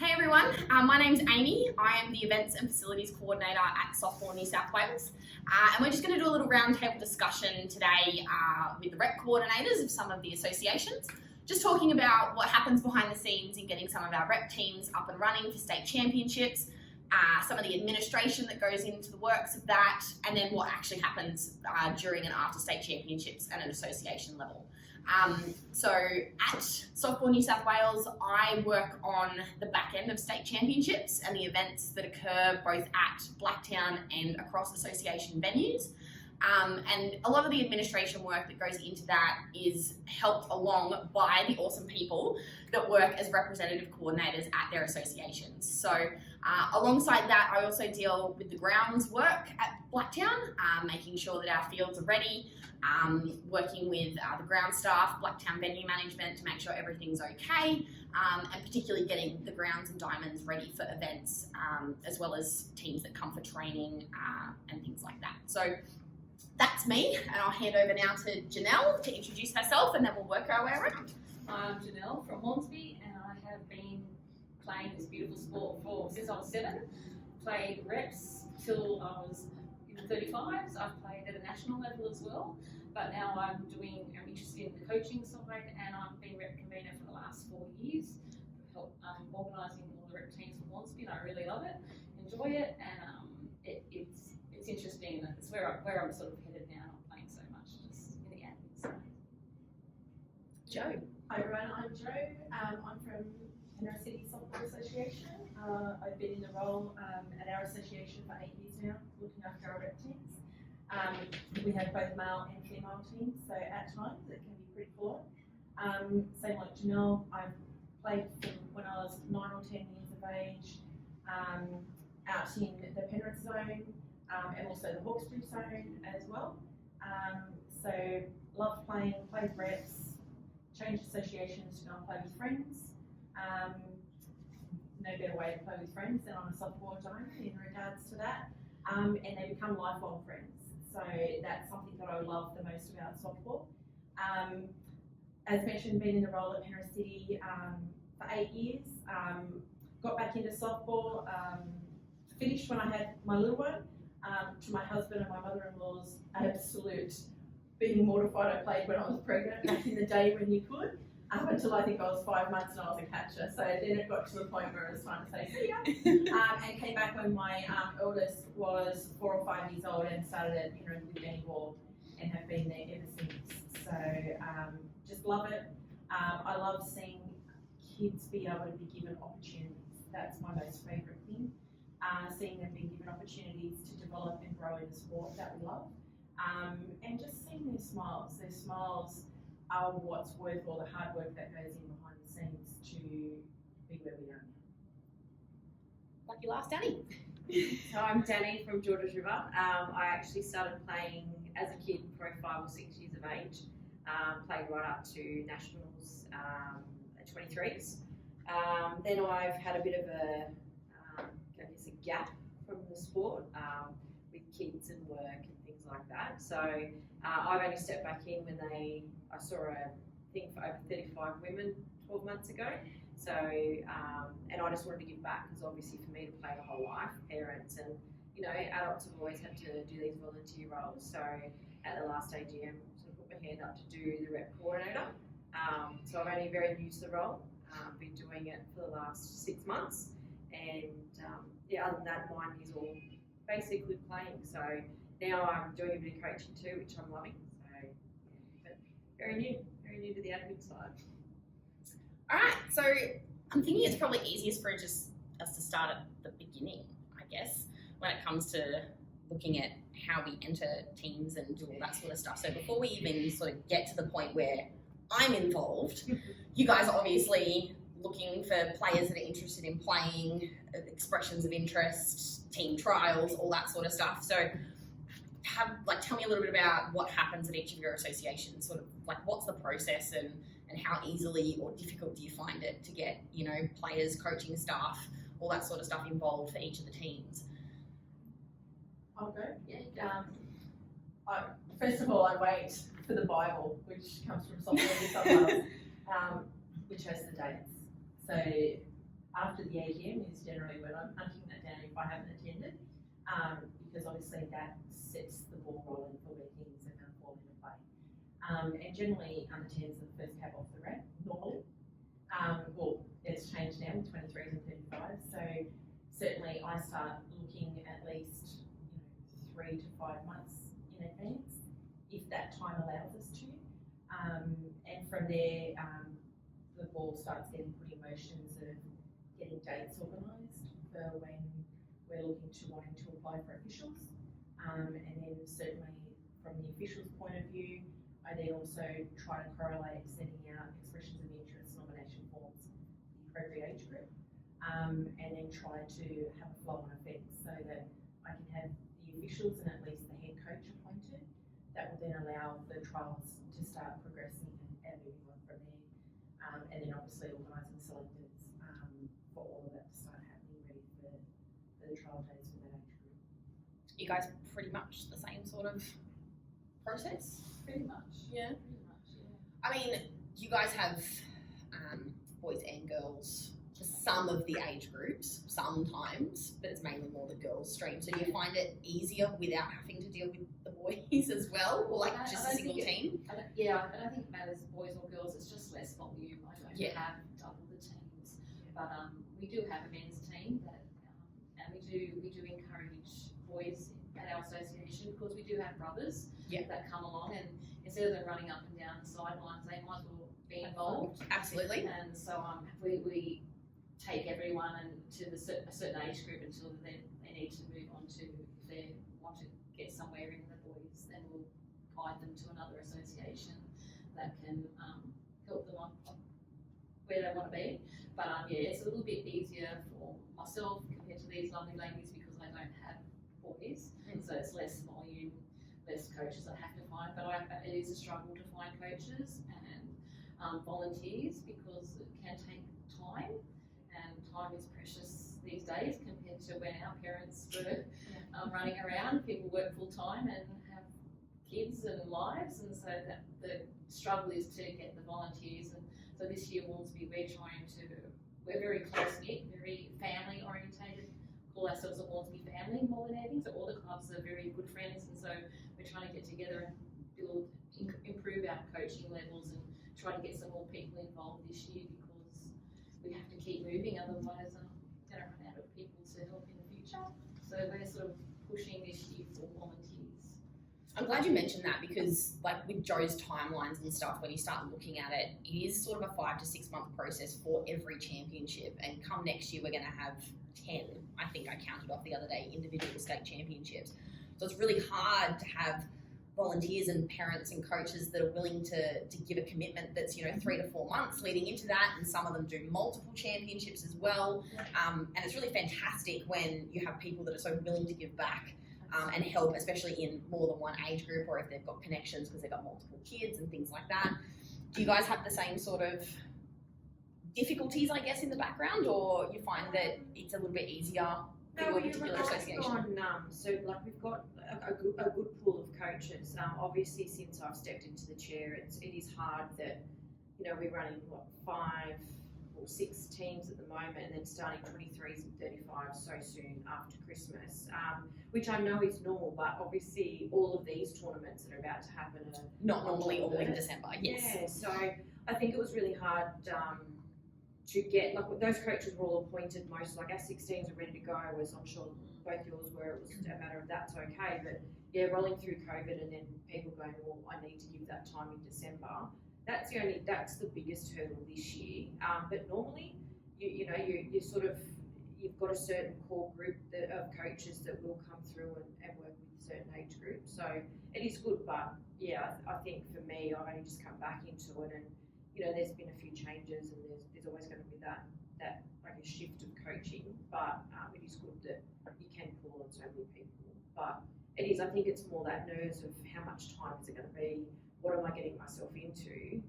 Hey everyone, my name's Amy. I am the Events and Facilities Coordinator at Softball NSW. And we're just going to do a little roundtable discussion today with the rep coordinators of some of the associations, just talking about what happens behind the scenes in getting some of our rep teams up and running for state championships, some of the administration that goes into the works of that, and then what actually happens during and after state championships at an association level. So at Softball New South Wales, I work on the back end of state championships and the events that occur both at Blacktown and across association venues. And a lot of the administration work that goes into that is helped along by the awesome people that work as representative coordinators at their associations. So alongside that, I also deal with the grounds work at Blacktown, making sure that our fields are ready, working with the ground staff, Blacktown venue management to make sure everything's okay, and particularly getting the grounds and diamonds ready for events, as well as teams that come for training and things like that. So that's me, and I'll hand over now to Janelle to introduce herself, and then we'll work our way around. I'm Janelle from Hornsby, and I have been playing this beautiful sport since I was 7. Played reps till I was in the 35s. I've played at a national level as well, but now I'm interested in the coaching side, and I've been rep convener for the last 4 years, organising all the rep teams for Hornsby, and I really love it, enjoy it, and it's interesting. It's where I'm sort of headed now, not playing so much, just in the admin side. Jo. Hi everyone, I'm Jo. I'm from Penrith City Softball Association. I've been in the role at our association for 8 years now, looking after our rep teams. We have both male and female teams, so at times it can be pretty full on. Same like Janelle, I've played from when I was 9 or 10 years of age, out in the Penrith zone, and also the Hawkesbury zone as well. So love played reps, changed associations to go and play with friends. No better way to play with friends than on a softball diamond in regards to that. And they become lifelong friends. So that's something that I love the most about softball. As mentioned, been in the role at Penrith City for 8 years. Got back into softball, finished when I had my little one. To my husband and my mother-in-law's absolute being mortified, I played when I was pregnant back in the day when you could, until I think I was 5 months and I was a catcher. So then it got to the point where it was time to say see ya. And came back when my eldest was 4 or 5 years old and started at Penrith with Benny Ward and have been there ever since. So just love it. I love seeing kids be able to be given opportunities. That's my most favourite thing. Seeing them being given opportunities to develop and grow in the sport that we love. And just seeing their smiles. Their smiles are what's worth all the hard work that goes in behind the scenes to be where we are now. Lucky last, Danny. So I'm Danny from Georges River. I actually started playing as a kid, probably 5 or 6 years of age. Played right up to nationals at 23s. Then I've had a bit of a gap from the sport with kids and work and things like that. So I've only stepped back in when I saw a thing for over 35 women 12 months ago. So and I just wanted to give back, because obviously for me to play the whole life, parents and adults have always had to do these volunteer roles. So at the last AGM, sort of put my hand up to do the rep coordinator. So I'm only very new to the role. Been doing it for the last 6 months. And other than that, mine is all basically playing. So now I'm doing a bit of coaching too, which I'm loving. So, but very new to the admin side. All right, so I'm thinking it's probably easiest for us to start at the beginning, I guess, when it comes to looking at how we enter teams and do all that sort of stuff. So before we even sort of get to the point where I'm involved, you guys are obviously looking for players that are interested in playing, expressions of interest, team trials, all that sort of stuff. So tell me a little bit about what happens at each of your associations, sort of like what's the process and how easily or difficult do you find it to get, players, coaching staff, all that sort of stuff involved for each of the teams? I'll go. Yeah. First of all, I wait for the Bible, which comes from Softball NSW, which has the dates. So after the AGM is generally when I'm hunting that down if I haven't attended, because obviously that sets the ball rolling for where things are going to fall into play. And generally under 10s are the first cab off the rank, normally. Well, it's changed now with 23s and 35s, so certainly I start looking at least 3 to 5 months in advance, if that time allows us to. And from there, the ball starts getting put in motions of getting dates organised for when we're looking to wanting to apply for officials. And then certainly from the officials' point of view, I then also try to correlate sending out expressions of interest nomination forms for the appropriate age group, and then try to have a flow-on effect so that I can have the officials and at least the head coach appointed. That will then allow the trials to start progressing and moving on from there. And then obviously organising selectors for all of that to start happening ready for the trial dates for that age group. You guys pretty much the same sort of process? Pretty much. Yeah. Pretty much, yeah. I mean, you guys have boys and girls for some of the age groups, sometimes, but it's mainly more the girls stream. So do you find it easier without having to deal with the boys as well, or like just a single team? I don't think it matters boys or girls. It's just less volume. I don't have double the teams, but we do have a men's team that, and we do encourage boys at our association because we do have brothers that come along, and instead of them running up and down the sidelines, they might as well be involved. Absolutely. And so we take everyone and to a certain age group until then they need to move on to, if they want to get somewhere in the boys, then we'll guide them to another association that can help them on where they want to be. But it's a little bit easier for myself compared to these lovely ladies because I don't have boys, so it's less volume, less coaches I have to find. But it is a struggle to find coaches and volunteers because it can take time, and time is precious these days compared to when our parents were running around. People work full time and have kids and lives, and so that the struggle is to get the volunteers. And so this year, Hornsby, we're very close knit, very family orientated. Call ourselves a Hornsby family more than anything. So all the clubs are very good friends, and so we're trying to get together and improve our coaching levels and try to get some more people involved this year because we have to keep moving, otherwise we're going to run out of people to help in the future. So we're sort of pushing this year for volunteers. I'm glad you mentioned that because, like, with Joe's timelines and stuff, when you start looking at it, it is sort of a 5 to 6 month process for every championship. And come next year, we're going to have 10, I think I counted off the other day, individual state championships. So it's really hard to have volunteers and parents and coaches that are willing to give a commitment that's 3 to 4 months leading into that, and some of them do multiple championships as well. And it's really fantastic when you have people that are so willing to give back and help, especially in more than one age group, or if they've got connections because they've got multiple kids and things like that. Do you guys have the same sort of difficulties, I guess, in the background, or you find that it's a little bit easier for your particular association? So like we've got a good pool of coaches. Obviously, since I've stepped into the chair, it is hard that we're running 5 or 6 teams at the moment, and then starting 23s and 35s so soon after Christmas, which I know is normal. But obviously, all of these tournaments that are about to happen are not normally all in December. Yes. Yeah. So I think it was really hard to get, like, those coaches were all appointed. Most, like, our 16s are ready to go, as I'm sure both yours were. It was a matter of that's okay. But yeah, rolling through COVID and then people going, well, I need to give that time in December. That's the biggest hurdle this year. But normally, you've got a certain core group of coaches that will come through and work with certain age groups. So it is good, but yeah, I think for me, I've only just come back into it, and there's been a few changes, and there's always going to be that like a shift of coaching. But it is good that you can pull on so many people. But it is, I think it's more that nerves of how much time is it going to be. What am I getting myself into?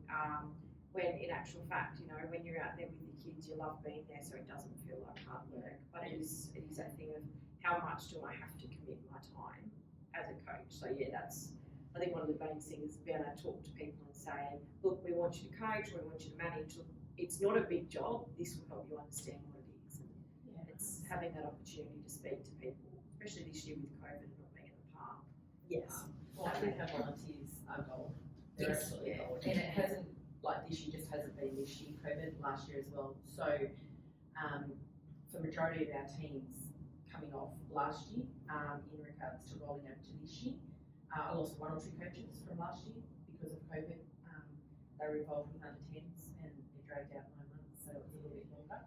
When in actual fact, when you're out there with your kids, you love being there, so it doesn't feel like hard work. But it is that thing of how much do I have to commit my time as a coach. So yeah, that's, I think, one of the main things is being able to talk to people and say, look, we want you to coach, we want you to manage. Look, it's not a big job. This will help you understand what it it's having that opportunity to speak to people, especially this year with COVID not being in the park. Yes. Well, I think our volunteers are gold. They're Yes. absolutely gold. And it hasn't, like this year just hasn't been this year, COVID last year as well. So for the majority of our teams coming off last year in regards to rolling over to this year, I lost 1 or 2 coaches from last year because of COVID. They were involved with under 10s and it dragged out 9 months, so it was a little bit longer.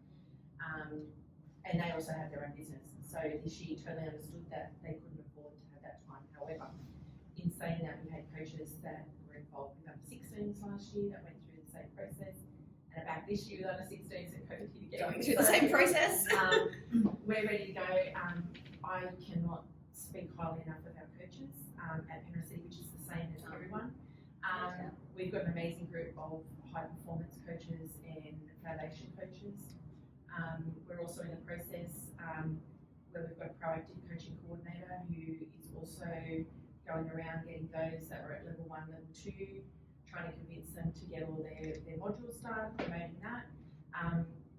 And they also have their own business. So this year totally understood that they couldn't afford to have that time. However, in saying that, we had coaches that were involved with under 16s last year that went through the same process, and are back this year with under 16s that COVID hit again. Going through the same process. We're ready to go. I cannot speak highly enough of our coaches at Penrith City, which is the same as everyone. We've got an amazing group of high performance coaches and foundation coaches. We're also in the process where we've got a proactive coaching coordinator who is also going around getting those that are at level 1, level 2, trying to convince them to get all their modules done, promoting that.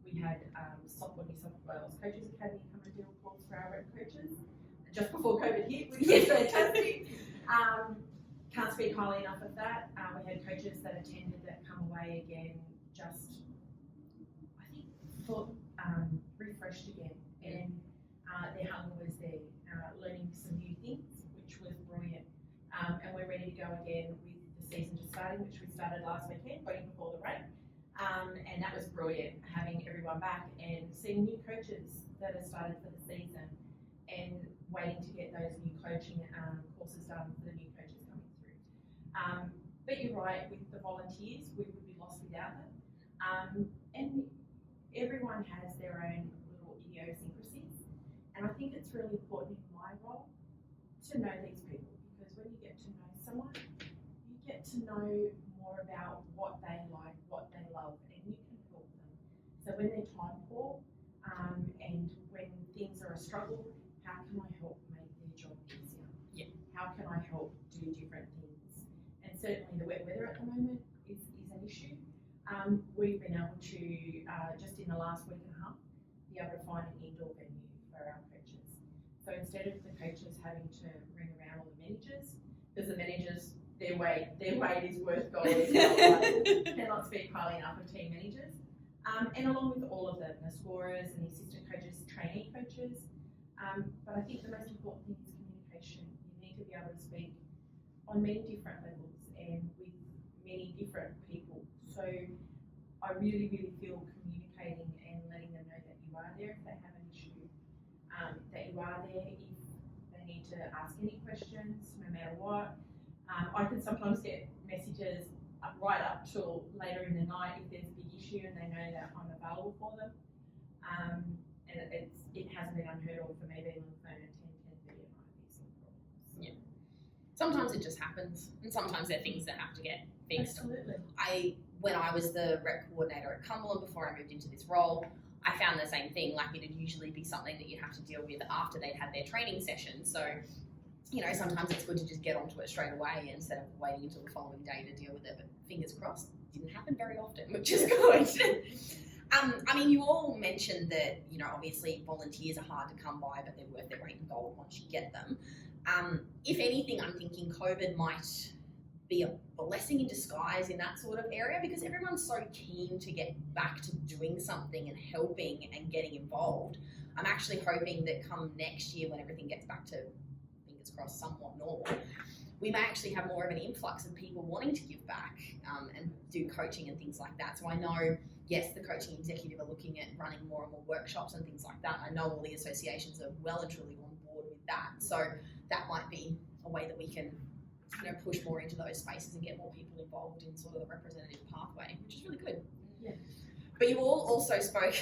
We had Softball NSW Coaches Academy come and do reports for our rep coaches just before COVID hit, which was fantastic. Can't speak highly enough of that. We had coaches that attended that come away again just, I think, thought refreshed again, and their hunger was there, learning some new things, which was brilliant. And we're ready to go again with the season just starting, which we started last weekend, waiting before the rain. And that was brilliant, having everyone back and seeing new coaches that have started for the season and waiting to get those new coaching courses done for the new coaches coming through. But you're right, with the volunteers, we would be lost without them. And everyone has their own little idiosyncrasies. And I think it's really important in my role to know these people, because when you get to know someone, you get to know more about what they like, what they love, and you can help them. So when they're time poor and when things are a struggle, how can I help make their job easier? Yeah. How can I help do different things? And certainly the wet weather at the moment is an issue. We've been able to, just in the last week and a half, be able to find an indoor venue for our coaches. So instead of the coaches having to ring around all the managers, because the managers, their weight is worth gold as well. I cannot speak highly enough of team managers. And along with all of them, the scorers and the assistant coaches, trainee coaches. But I think the most important thing is communication. You need to be able to speak on many different levels and with many different people. So I really, really feel communicating and letting them know that you are there if they have an issue, that you are there if they need to ask any questions, no matter what. I can sometimes get messages right up till later in the night if there's a big issue and they know that I'm available for them. And it hasn't been unheard of for me being on the phone at 10:30 at night fixing problems. Yeah. Sometimes it just happens, and sometimes there are things that have to get fixed. Absolutely. When I was the rep coordinator at Cumberland before I moved into this role, I found the same thing. Like, it'd usually be something that you have to deal with after they'd had their training session. So, you know, sometimes it's good to just get onto it straight away instead of waiting until the following day to deal with it. But fingers crossed, it didn't happen very often, which is good. I mean, you all mentioned that, you know, obviously volunteers are hard to come by, but they're worth their weight in gold once you get them. If anything, I'm thinking COVID might be a blessing in disguise in that sort of area, because everyone's so keen to get back to doing something and helping and getting involved. I'm actually hoping that come next year, when everything gets back to, fingers crossed, somewhat normal, we may actually have more of an influx of people wanting to give back and do coaching and things like that. So I know, yes, the coaching executive are looking at running more and more workshops and things like that. I know all the associations are well and truly on board with that. So that might be a way that we can, you know, push more into those spaces and get more people involved in sort of the representative pathway, which is really good. Yeah. But you all also spoke,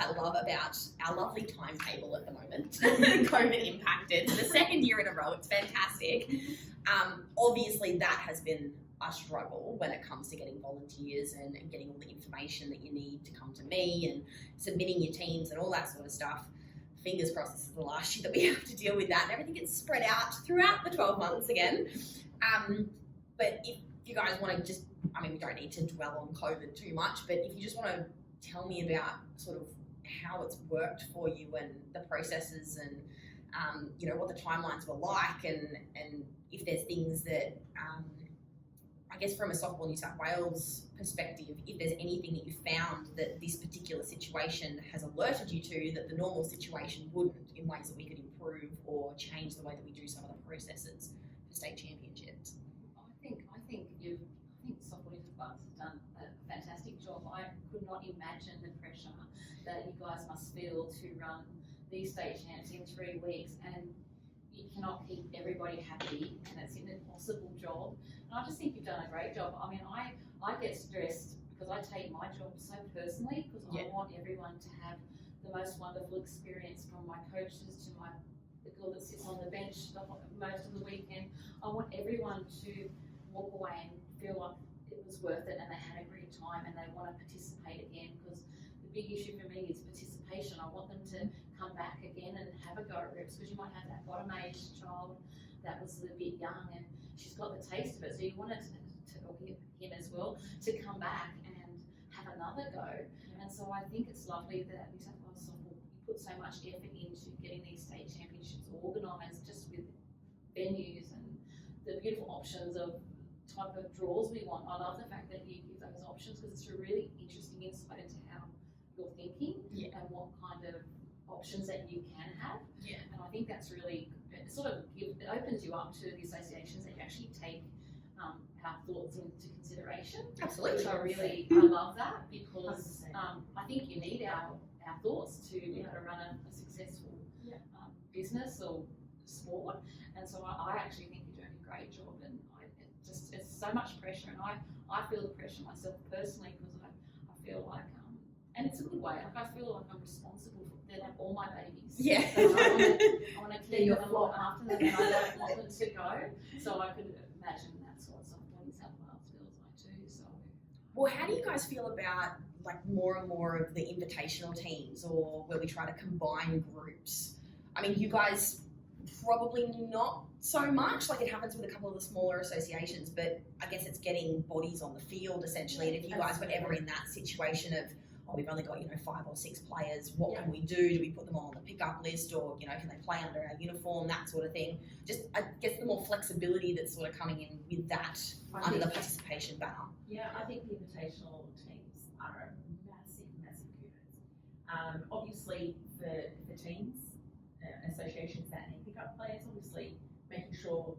I love, about our lovely timetable at the moment, COVID impacted. The second year in a row, it's fantastic. Obviously that has been a struggle when it comes to getting volunteers and getting all the information that you need to come to me and submitting your teams and all that sort of stuff. Fingers crossed this is the last year that we have to deal with that and everything gets spread out throughout the 12 months again. But if you guys want to just, I mean, we don't need to dwell on COVID too much, but if you just want to tell me about sort of how it's worked for you and the processes and what the timelines were like, and if there's things that I guess from a Softball New South Wales perspective, if there's anything that you found that this particular situation has alerted you to that the normal situation wouldn't, in ways that we could improve or change the way that we do some of the processes for state championships. I think Softball New South Wales has done a fantastic job. I could not imagine the pressure that you guys must feel to run these state champs in 3 weeks, and you cannot keep everybody happy, and it's an impossible job. And I just think you've done a great job. I mean, I get stressed because I take my job so personally, because I want everyone to have the most wonderful experience, from my coaches to the girl that sits on the bench most of the weekend. I want everyone to walk away and feel like it was worth it and they had a great time and they want to participate again, because the big issue for me is participation. I want them to come back again and have a go at reps, because you might have that bottom age child that was a bit young and she's got the taste of it, so you want it or him as well, to come back and have another go. And so I think it's lovely that New South Wales Softball put so much effort into getting these state championships organised, just with venues and the beautiful options of type of draws we want. I love the fact that you give those options, because it's a really interesting insight into how you're thinking and what kind of options that you can have. And I think that's really, it opens you up to the associations that you actually take our thoughts into consideration. Absolutely. Which I love that, because I think you need our thoughts to be able to run a successful business or sport. And so I actually think you're doing a great job, and it's so much pressure, and I feel the pressure myself personally, because I feel like, and it's a good way, like I feel like I'm responsible for all my babies. Yeah. So I want to keep them after them, and I don't want them to go. So I could imagine that's what Softball New South Wales feels like too. So, well, how do you guys feel about like more and more of the invitational teams, or where we try to combine groups? I mean, you guys probably not so much, like it happens with a couple of the smaller associations, but I guess it's getting bodies on the field essentially. And if you guys were ever in that situation of, we've only got 5 or 6 players, what can we do? Do we put them all on the pickup list, or can they play under our uniform, that sort of thing? Just, I guess, the more flexibility that's sort of coming in with that under the participation banner. Yeah, I think the invitational teams are a massive kudos. Obviously for teams, associations that need pickup players, obviously making sure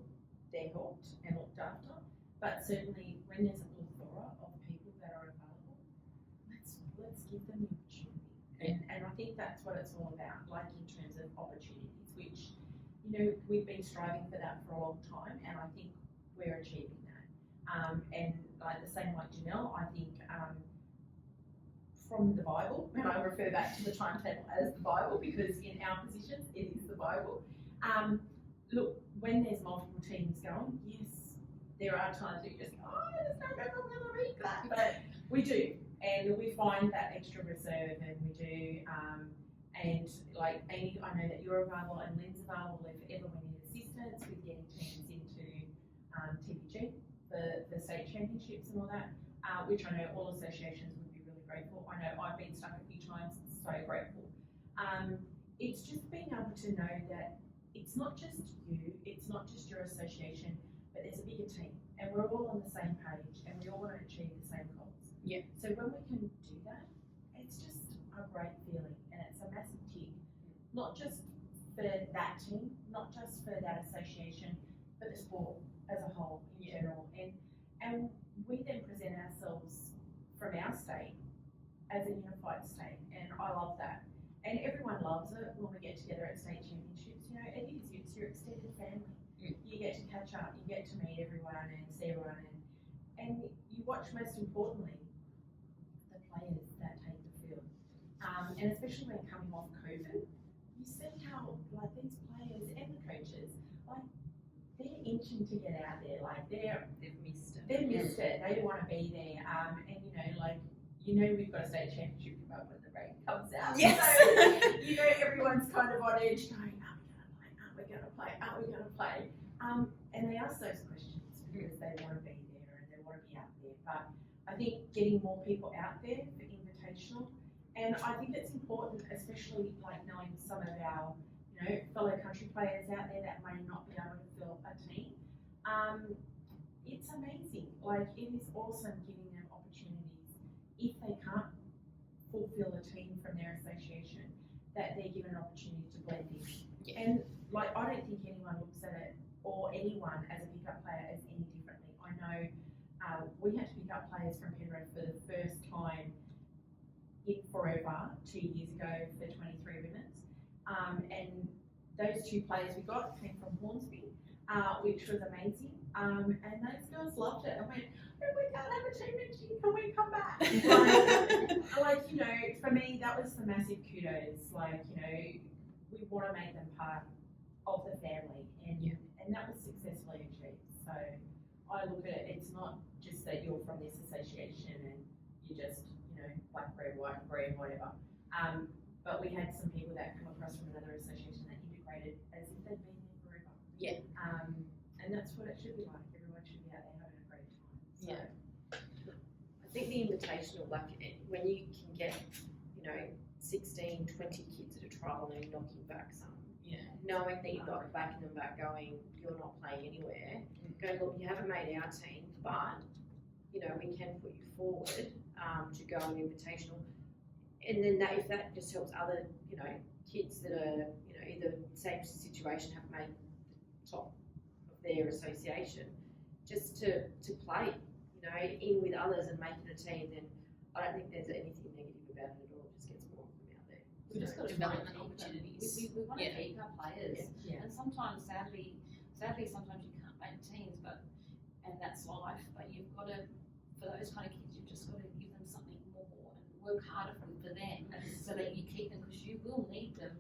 they're helped and looked after, but certainly when there's a plethora of people that are available, let's give them the opportunity. And I think that's what it's all about, like in terms of opportunities, which we've been striving for that for a long time, and I think we're achieving that. And like the same like Janelle, I think from the Bible, and I refer back to the timetable as the Bible, because in our positions it is the Bible. Look, when there's multiple teams going, yes, there are times that you just go, there's no way I'm going to read that, but we do, and we find that extra reserve, and we do. And like Amy, I know that you're available and Lynn's available if ever we need assistance with getting teams into TPG for state championships and all that, which I know all associations would be really grateful. I know I've been stuck a few times, so grateful. It's just being able to know that it's not just you, it's not just your association, but there's a bigger team, and we're all on the same page, and we all want to achieve the same goals. Yeah. So when we can do that, it's just a great feeling, and it's a massive tick, not just for that team, not just for that association, but the sport as a whole in general. And we then present ourselves from our state as a unified state, and I love that. And everyone loves it when we get together at state championships. It's your extended family. You get to catch up, you get to meet everyone and see everyone, and you watch, most importantly, the players that take the field. And especially when coming off COVID, you see how like these players and the coaches, like they're itching to get out there, like they've missed it. They've missed it. They don't want to be there. And we've got a state championship come up when the rain comes out. Yes. So everyone's kind of on edge going, are we going to play? Are we going to play? And they ask those questions because they want to be there and they want to be out there. But I think getting more people out there for invitational And I think it's important, especially like knowing some of our, fellow country players out there that may not be able to fill a team. It's amazing. Like, it is awesome giving them opportunities if they can't fulfill a team from their association, that they're given an opportunity to blend in. Yeah. And like, I don't think anyone looks at it, or anyone as a pickup player, as any differently. I know we had to pick up players from Penrith for the first time in forever 2 years ago for 23 women's. And those 2 players we got came from Hornsby, which was amazing. And those girls loved it and went, "Oh, we can't have a team next year, can we come back?" For me, that was the massive kudos. We want to make them part of the family, and that was successfully achieved. So I look at it, it's not just that you're from this association and you just, black bread, white bread, whatever. But we had some people that come across from another association that integrated as if they'd been there forever. Yeah. And that's what it should be like. Everyone should be out there having a great time. So, Yeah. I think the invitational, like when you can get, 16, 20 kids at a trial and knocking back some, knowing that you're not backing them back going, you're not playing anywhere, going, look, you haven't made our team, but, we can put you forward to go on invitational. And then if that just helps other, kids that are, either same situation, haven't made the top of their association, just to play, in with others and making a team, then I don't think there's anything negative about it at all. It just gets more of them out there. We just got to Development try and keep them. opportunities. We want to keep our players, Yeah. and sometimes, sadly, sometimes you can't make teams, and that's life. But you've got to, for those kind of kids, you've just got to give them something more and work harder for them, so that you keep them, because you will need them.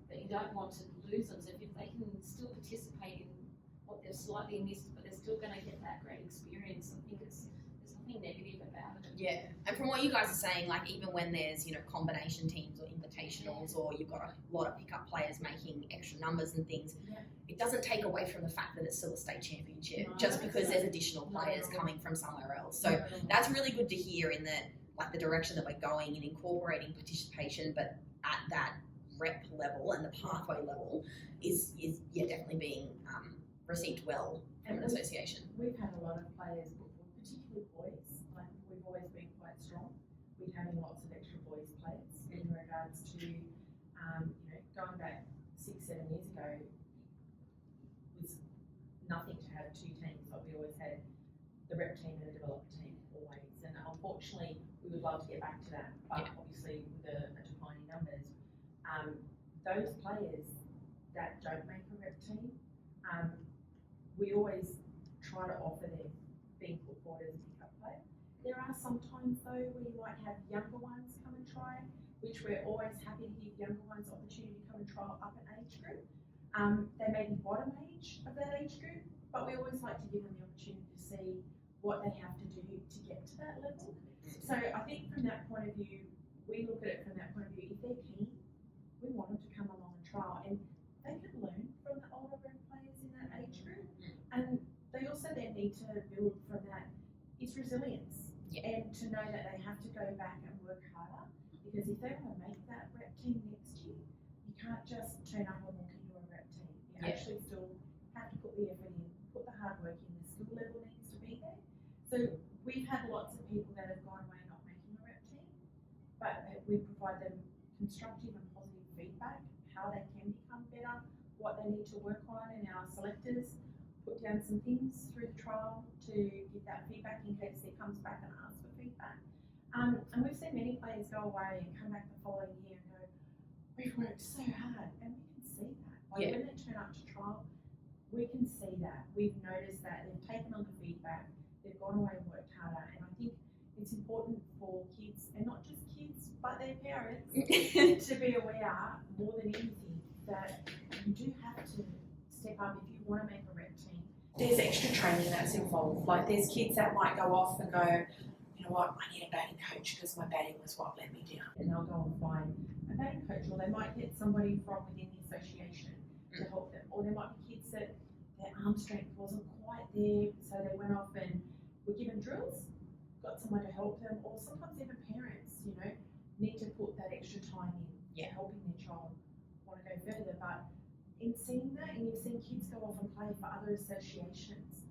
But you don't want to lose them. So if they can still participate in what they've slightly missed, but they're still going to get that great experience, I think there's nothing negative about it. Yeah, and from what you guys are saying, like even when there's combination teams or invitationals, or you've got a lot of pickup players making extra numbers and things, it doesn't take away from the fact that it's still a state championship just because there's additional players coming from somewhere else. So that's really good to hear, in that like the direction that we're going in incorporating participation, but at that rep level and the pathway level is definitely being received well from an association. We've had a lot of players, particularly boys. Like, we've always been quite strong with having lots of extra boys players in regards to, going back 6-7 years ago, it was nothing to have 2 teams. Like, we always had the rep team and a development team always. And unfortunately, we would love to get back to that, but obviously with a decline in numbers, those players that don't make a rep team, we always try to offer them being put forward as a pickup player. There are some times though where you might have younger ones come and try, which we're always happy to give younger ones the opportunity to come and trial up an age group. They may be bottom age of that age group, but we always like to give them the opportunity to see what they have to do to get to that level. So I think from that point of view, we look at it from that point of view. If they're keen, we want them to come along and trial, and they can learn from the older rep players in that age group. And they also then need to build from that is resilience, and to know that they have to go back and work harder, because if they want to make that rep team next year, you can't just turn up and walk into a rep team. You actually still have to put the effort in, put the hard work in. The skill level needs to be there. So we've had lots of people that have gone away not making a rep team, but we provide them constructive and positive feedback, how they can become better, what they need to work on, and our selectors put down some things through the trial to give that feedback in case it comes back and asks for feedback. And we've seen many players go away and come back the following year and go, "We've worked so hard," and we can see that. Like, when they turn up to trial, we can see that. We've noticed that they've taken on the feedback, they've gone away and worked harder, and I think it's important for kids, and not just kids, but their parents, to be aware more than anything that you do have to step up if you want to make a rep team. There's extra training that's involved. Like, there's kids that might go off and go, "You know what, I need a batting coach because my batting was what let me down." And they'll go and find a batting coach, or they might get somebody from within the association to help them. Or there might be kids that their arm strength wasn't quite there, so they went off and were given drills, got someone to help them. Or sometimes even parents, need to put that helping their child want to go further. But in seeing that, and you've seen kids go off and play for other associations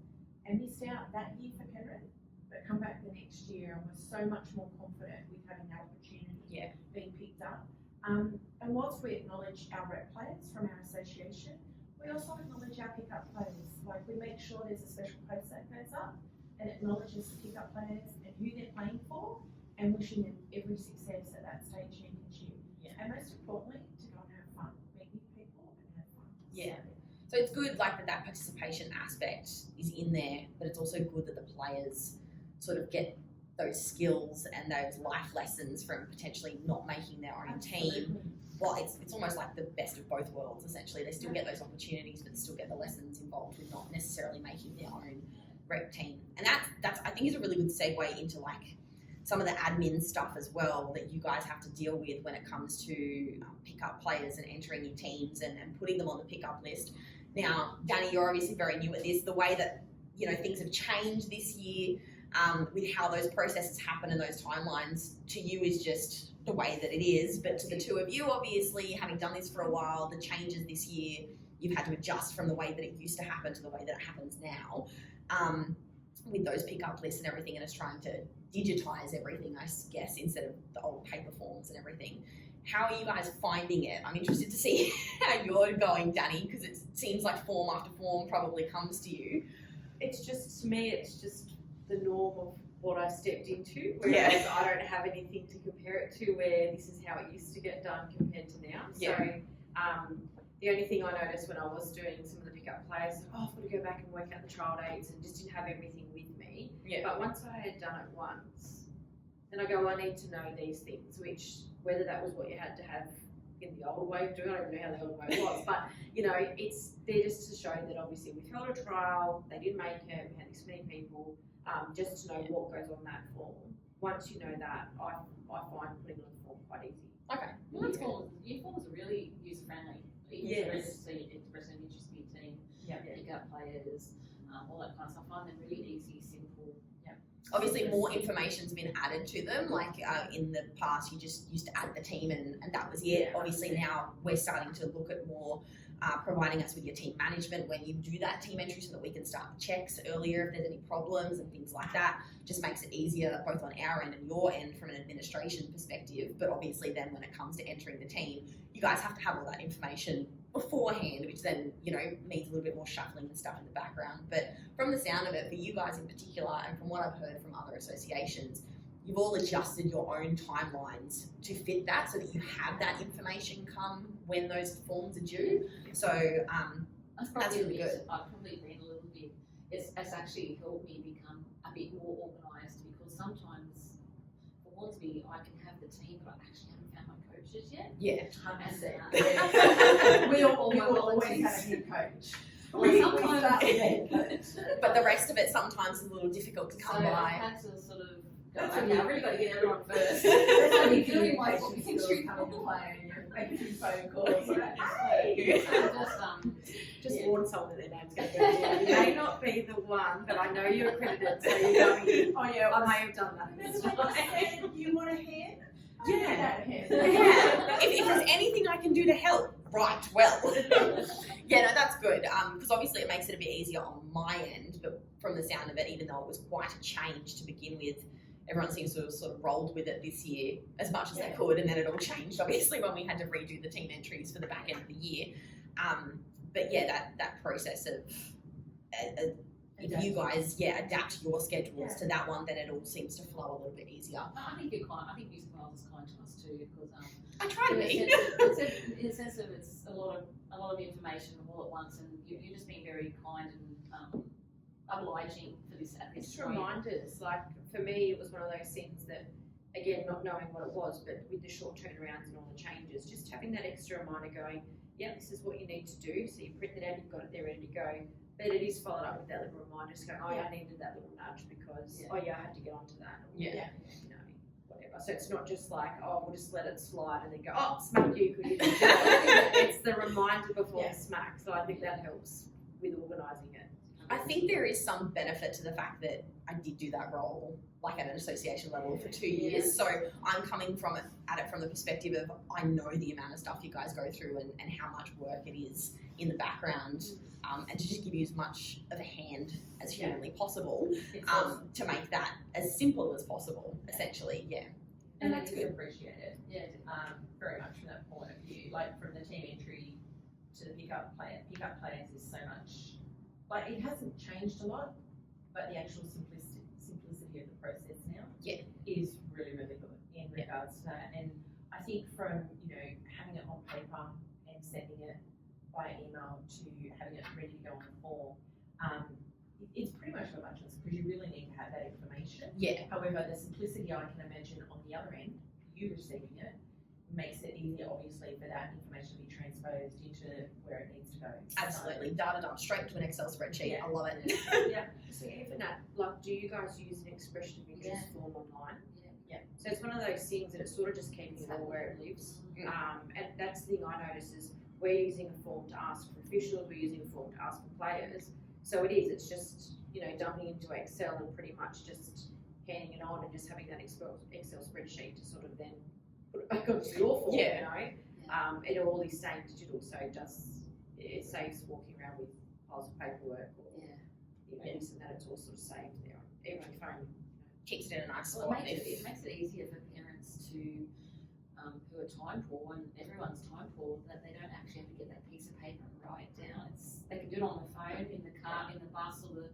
and missed out that year for Penrith, but come back the next year and were so much more confident with having that opportunity being picked up. And whilst we acknowledge our rep players from our association, we also acknowledge our pickup players. Like, we make sure there's a special post that goes up and acknowledges the pickup players and who they're playing for, and wishing them every success at that state championship. And most importantly, to go and have fun, meet new people and have fun. So it's good, like, that participation aspect is in there, but it's also good that the players sort of get those skills and those life lessons from potentially not making their own team. Well, it's almost like the best of both worlds, essentially. They still get those opportunities, but they still get the lessons involved with not necessarily making their own rep team. And that's I think is a really good segue into, like, some of the admin stuff as well that you guys have to deal with when it comes to pickup players and entering your teams and putting them on the pickup list. Now, Danny, you're obviously very new at this. The way that, you know, things have changed this year with how those processes happen and those timelines, to you is just the way that it is. But to the two of you, obviously, having done this for a while, the changes this year, you've had to adjust from the way that it used to happen to the way that it happens now. With those pickup lists and everything, and it's trying to digitize everything, I guess, instead of the old paper forms and everything. How are you guys finding it? I'm interested to see how you're going, Danny, because it seems like form after form probably comes to you. It's just, to me, it's just the norm of what I've stepped into, whereas I don't have anything to compare it to where this is how it used to get done compared to now. So the only thing I noticed when I was doing some of the pickup players, I've got to go back and work out the trial dates and just didn't have everything with me. But once I had done it once, then I go, I need to know these things, which, whether that was what you had to have in the old way of doing it, I don't even know how the old way was, but, you know, it's there just to show that obviously we've held a trial, they didn't make it, we had this many people, just to know what goes on that form. Once you know that, I find putting on the form quite easy. Okay. Well, that's cool. Your forms are really user friendly. You can register an interest in your team, pick up players, all that kind of stuff. I find them really easy, simple. Obviously, more information's been added to them. Like in the past, you just used to add the team and that was it. Obviously, now we're starting to look at more providing us with your team management when you do that team entry, so that we can start checks earlier if there's any problems and things like that. Just makes it easier both on our end and your end from an administration perspective. But obviously, then when it comes to entering the team, you guys have to have all that information beforehand, which then, you know, needs a little bit more shuffling and stuff in the background. But from the sound of it, for you guys in particular, and from what I've heard from other associations, you've all adjusted your own timelines to fit that, so that you have that information come when those forms are due. So that's really good. I've probably been a little bit, it's actually helped me become a bit more organised, because sometimes for Hornsby I can have the team, but I actually haven't found my coaches yet. We always have a head coach. But the rest of it sometimes is a little difficult to come by. I had to sort of go, okay, I've really got to get everyone first. That's how you Feeling feel like like what you we come into play and you're making phone calls. Like, Just warn someone that their name's going to go down. You may not be the one, but I know you're accredited, so you're going in. oh yeah, I may have done that. that's what I said. You want a hand? Yeah. Yeah. If there's anything I can do to help, right, well. Yeah, no, that's good. Because obviously it makes it a bit easier on my end, but from the sound of it, even though it was quite a change to begin with, everyone seems to have sort of rolled with it this year as much as they could, and then it all changed, obviously, when we had to redo the team entries for the back end of the year. But yeah, that process of if you guys adapt your schedules to that one, then it all seems to flow a little bit easier. I think you're kind. I think New South Wales is kind to us too, because I try to be. In the sense of it's a lot of information all at once, and you're just being very kind and obliging for this at this It's point. reminders. Like, for me, it was one of those things that, again, not knowing what it was, but with the short turnarounds and all the changes, just having that extra reminder going, this is what you need to do. So you print it out, you've got it there ready to go. But it is followed up with that little reminder, just going, I needed that little nudge because, I had to get onto that. Or, you know, whatever. So it's not just like, we'll just let it slide and then go, smack you, because you didn't do it. It's the reminder before the smack. So I think that helps with organising it. I think there is some benefit to the fact that I did do that role like at an association level for 2 years. So I'm coming at it from the perspective of I know the amount of stuff you guys go through and how much work it is in the background, and to just give you as much of a hand as humanly possible, to make that as simple as possible, essentially. Yeah. And that's good. Appreciated. Yeah, very much from that point of view. Like from the team entry to the pickup players is so much. Like it hasn't changed a lot, but the actual simplicity of the process now is really, really good in regards to that. And I think from having it on paper and sending it by email to having it ready to go on the form, it's pretty much not much because you really need to have that information. Yeah. However, the simplicity I can imagine on the other end, you receiving it, makes it easier, obviously, for that information to be transposed into where it needs to go. Absolutely. Data dump straight into an Excel spreadsheet. Yeah. I love it. So even that, like, do you guys use an expression of interest form online? Yeah. So it's one of those things that it's sort of just keeping it all where it lives. And that's the thing I notice is we're using a form to ask for officials, we're using a form to ask for players. So it's just, dumping into Excel and pretty much just handing it on and just having that Excel spreadsheet to sort of then put it back onto your form, it all is staying digital, so it saves walking around with piles of paperwork or this and that. It's all sort of saved there. Even on your phone, Keeps it in a nice Well, spot. it makes it easier for parents to who are time poor, and everyone's time poor, that they don't actually have to get that piece of paper and write it down. They can do it on the phone, in the car, in the bus, or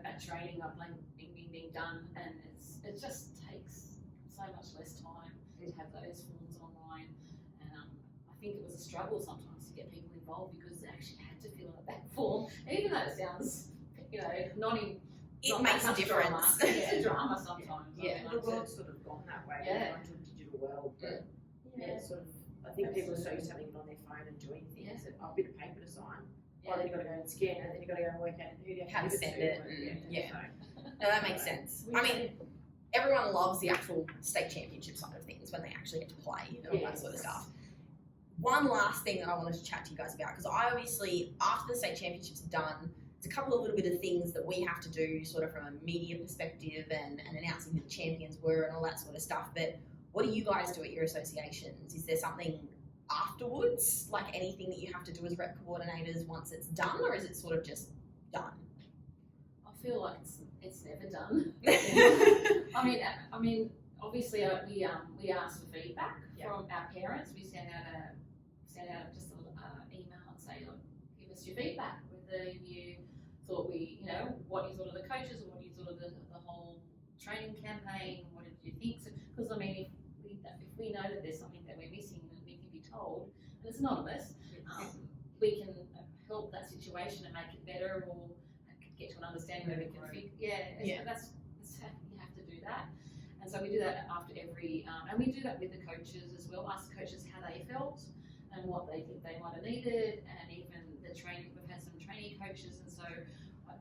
at training, I'm playing bing bing bing done, and it just takes so much less time to have those forms online. And I think it was a struggle sometimes to get people involved because they actually had to fill out that form, even though it sounds, It makes a difference. It's a drama sometimes. Yeah. the world's sort of gone that way. Yeah. We're into a digital world, but it's sort of. I think people are so used to having it on their phone and doing things that a bit of paper to sign. Oh, then you've got to go and scan it, then you've got to go and work out who you How to send it. So. No, that makes sense. I mean, everyone loves the actual state championship side of things when they actually get to play and all that sort of stuff. One last thing that I wanted to chat to you guys about, because I obviously, after the state championships are done, there's a couple of little bit of things that we have to do sort of from a media perspective and announcing who the champions were and all that sort of stuff. But what do you guys do at your associations? Is there something afterwards, like anything that you have to do as rep coordinators once it's done, or is it sort of just done? I feel like it's never done. I mean, obviously we ask for feedback from our parents. We send out just an email and say, look, give us your feedback. Whether you thought what you thought of the coaches, or what you thought of the whole training campaign. What did you think? Because if we know that there's something that we're missing and we can be told, and it's anonymous, we can help that situation and make it better, or get to an understanding where we can fix. That's you have to do that. And so we do that after every, and we do that with the coaches as well. Ask coaches how they felt and what they think they might have needed, and even the training. We've had some trainee coaches, and so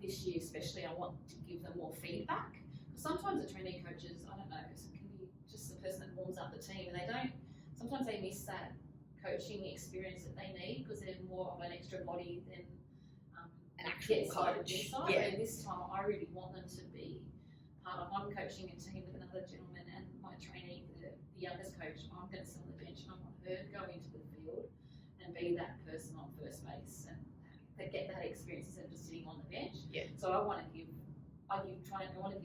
this year especially, I want to give them more feedback. Sometimes the trainee coaches, I don't know, it can be just the person that warms up the team, and sometimes they miss that coaching experience that they need because they're more of an extra body than an actual coach. And this time I really want them to be part of. I'm coaching a team with another gentleman and my trainee, the youngest coach. I'm going to sit on the bench and I want her to go into the field and be that person on first base and get that experience instead of just sitting on the bench. So I want to give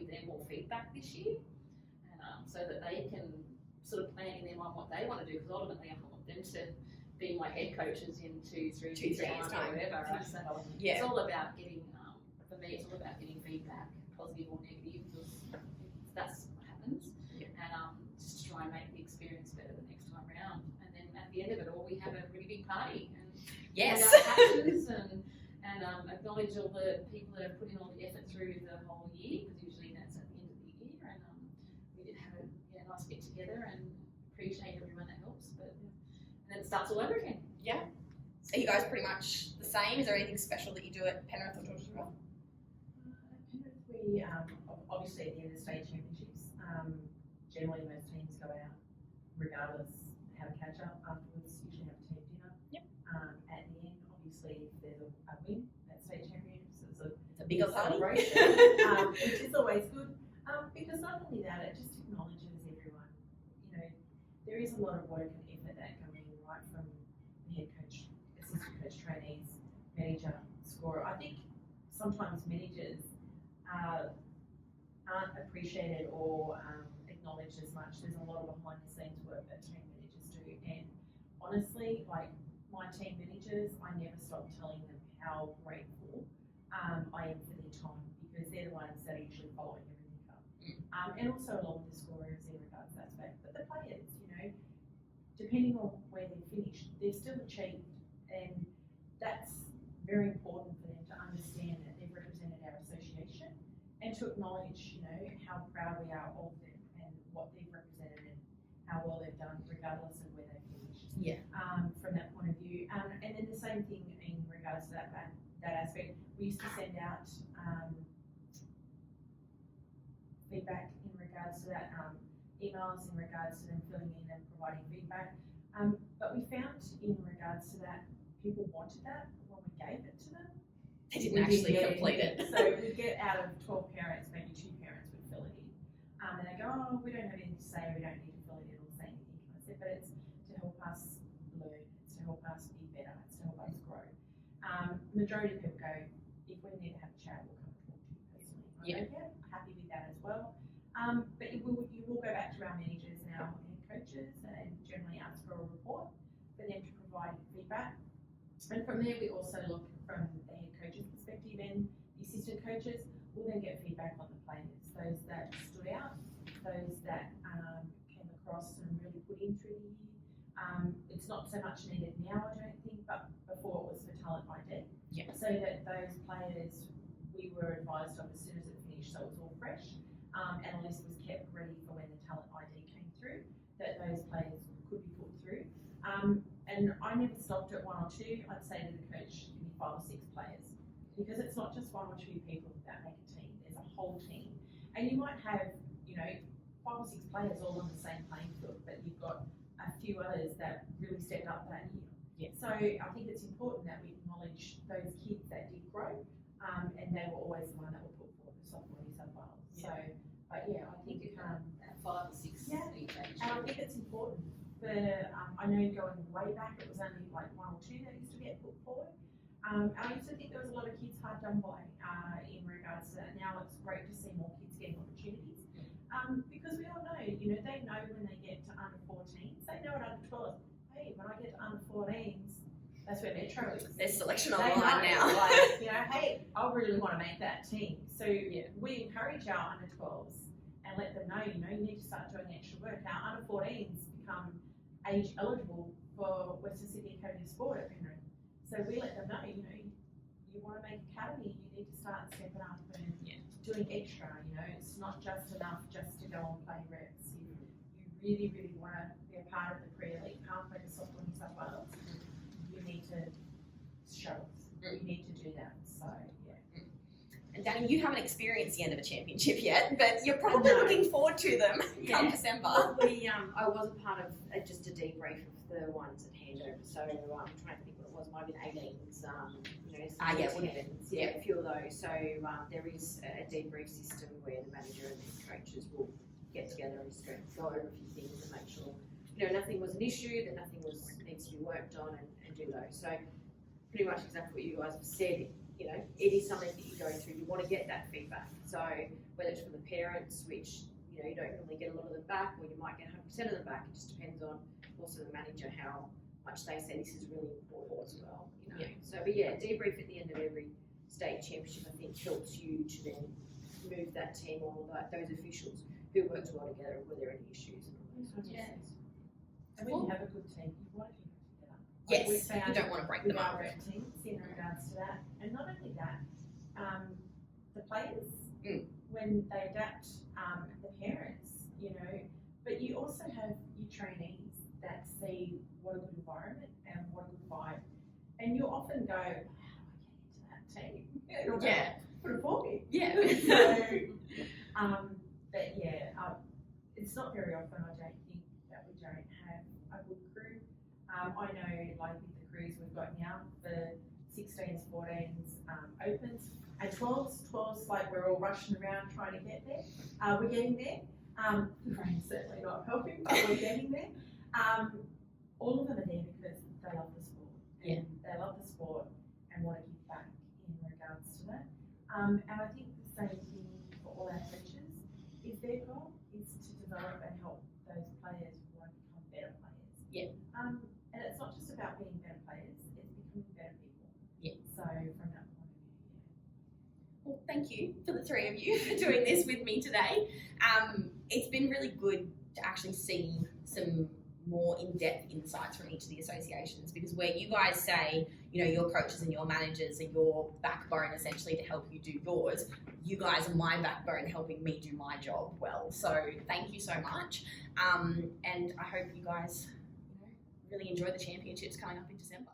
them more feedback this year, and so that they can sort of plan in their mind what they want to do. Because ultimately, I want them to be my head coaches in 2-3 years time or whatever. Right? So it's all about getting. For me, it's all about getting feedback, positive or negative, because that's what happens. And just try and make the experience better the next time round. And then at the end of it all, we have a really big party. And and acknowledge all the people that have put in all the effort through the whole year, because usually that's at the end of the year. And we did have a nice get together and appreciate everyone that helps. And then it starts all over again. Yeah. Are you guys pretty much the same? Is there anything special that you do at Penrith or Georgia River? We obviously at the end of the state championships, generally most teams go out regardless, have a catch up afterwards, usually have a team dinner. At the end, obviously if there's a win at state championships, it's a a bigger party. celebration, which is always good. Because not only that, it just acknowledges everyone. You know, there is a lot of work and effort that come in, right, from the head coach, assistant coach, trainees, manager, scorer. I think sometimes managers aren't appreciated or acknowledged as much. There's a lot of behind the scenes work that team managers do, and honestly, like my team managers, I never stop telling them how grateful I am for their time, because they're the ones that are usually following everything up. And also along with the scorers in regards to that aspect. But the players, you know, depending on where they finish, they've still achieved, and that's very important for them to understand that they've represented our association, and to acknowledge, you know, how proud we are of them and what they've represented and how well they've done, regardless of where they finished. Yeah. From that point of view, and then the same thing in regards to that aspect. We used to send out feedback in regards to that, emails in regards to them filling in and providing feedback. But we found in regards to that, people wanted that when we gave it to them. They didn't actually complete it. So we get out of 12 parents, maybe 2 parents would fill it in. And they go, oh, we don't have anything to say, we don't need to fill it in or say anything. I said, but it's to help us learn, it's to help us be better, it's to help us grow. Majority of people go, if we need to have a chat, we'll come and talk to you personally. I go, yeah, happy with that as well. But you will go back to our managers and our head coaches and generally ask for a report for them to provide feedback. And from there, we also look from the head coach's perspective, and the assistant coaches will then get feedback on the players, those that stood out, those that came across and really put in through the year. It's not so much needed now, I don't think, but before it was for talent ID. Yeah. So that those players we were advised of as soon as it finished, so it was all fresh, and a list was kept ready for when the talent ID came through, that those players could be put through. And I never stopped at 1 or 2. I'd say to the coach, give me 5 or 6 players, because it's not just 1 or 2 people that make a team. There's a whole team, and you might have, you know, 5 or 6 players all on the same playing field, but you've got a few others that really stepped up that year. Yeah. So I think it's important that we acknowledge those kids that did grow, and they were always the one that were put forward for Softball New South Wales. So, but yeah, I think 5 or 6 Yeah. each age. and I think it's important. For I know going way back, it was only like 1 or 2 that used to get put forward. And I used to think there was a lot of kids hard done by in regards to that. Now it's great to see more kids getting opportunities, because we all know, you know, they know when they get to under 14s, they know at under 12s. Hey, when I get to under 14s, that's where Metro is. There's selection They online know, now. like, you know, hey, I really want to make that team. So we encourage our under 12s and let them know, you know, you need to start doing extra work. Our under 14s become age eligible for Western Sydney Academy of Sport at Penrith. So we let them know, you know, you want to make academy, you need to start stepping up and doing extra. You know, it's not just enough just to go and play reps. You really, really want to be a part of the pre-elite pathway to Softball New South Wales. You need to show us. You need to do that. So yeah. And Danny, you haven't experienced the end of a championship yet, but you're probably No. looking forward to them come Yeah. December. We, I was a part of just a debrief of the ones at handover, so I'm trying to think what it was, might have been 18s, you know, some yeah, it would have 10s, yeah, a few of those. So there is a debrief system where the manager and the coaches will get together and just go over a few things and make sure, you know, nothing was an issue, that nothing needs to be worked on, and do those. So pretty much exactly what you guys have said. You know, it is something that you go through. You want to get that feedback. So whether it's from the parents, which, you know, you don't normally get a lot of them back, or you might get 100% of them back. It just depends on also the manager, how much they say this is really important as well. You know. Yeah. So, but yeah, debrief at the end of every state championship, I think, helps you to then move that team on, those officials who worked well together. Were there any issues and all those sorts of Yeah. things. And when you have a good team, you want to keep it together. Yes, we found you don't want to break with them our up. rep teams in regards to that. And not only that, the players, when they adapt, the parents, you know, but you also have your trainees that see what a good environment and what a good vibe. And you often go, how do I get into that team? It'll go, Yeah. put it for me. Yeah. So, but yeah, it's not very often, I don't think, that we don't have a good crew. I know, like with the crews we've got now, the 16s, 14s, opens, And 12's like we're all rushing around trying to get there. We're getting there. The rain's certainly not helping, but we're getting there. All of them are there because they love the sport. Yeah. They love the sport and want to give back in regards to that. And I think the same thing for all our coaches is their goal is to develop and help those players want to become better players. Yeah. And it's not just about being better players, it's becoming better people. Yeah. So from that point of view, Well, thank you for the three of you for doing this with me today. It's been really good to actually see some more in-depth insights from each of the associations, because where you guys say, you know, your coaches and your managers are your backbone essentially to help you do yours, you guys are my backbone helping me do my job well. So thank you so much. And I hope you guys, you know, really enjoy the championships coming up in December.